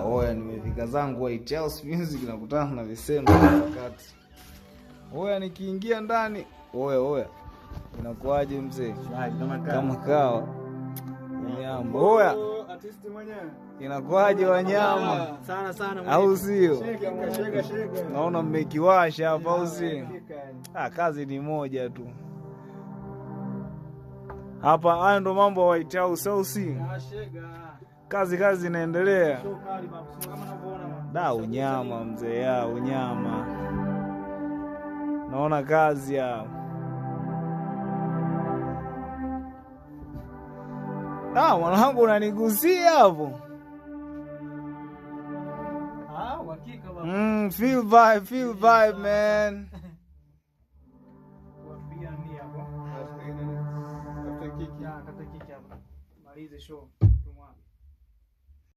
Oya, nimefika zangu White House Music, nakutana na visendo wakati. Oya, nikiingia ndani, oya. Inakuaje mzee? Kama kawa. Wanyama. Oya. Artist mwenyewe. Inakuaje wanyama? Sana. Au sio? Shega. Naona mmekiwasha hapa au sio? Kazi ni moja tu. Hapa haya ndo mambo ya White House au sio? Kazi inaendelea. Unyama mzee, unyama. Naona kazi ya. Mwanangu unanigusia hapo. Hakika baba. Feel vibe man. Wapiga ndia hapo. Kata kiki hapo. Malize show.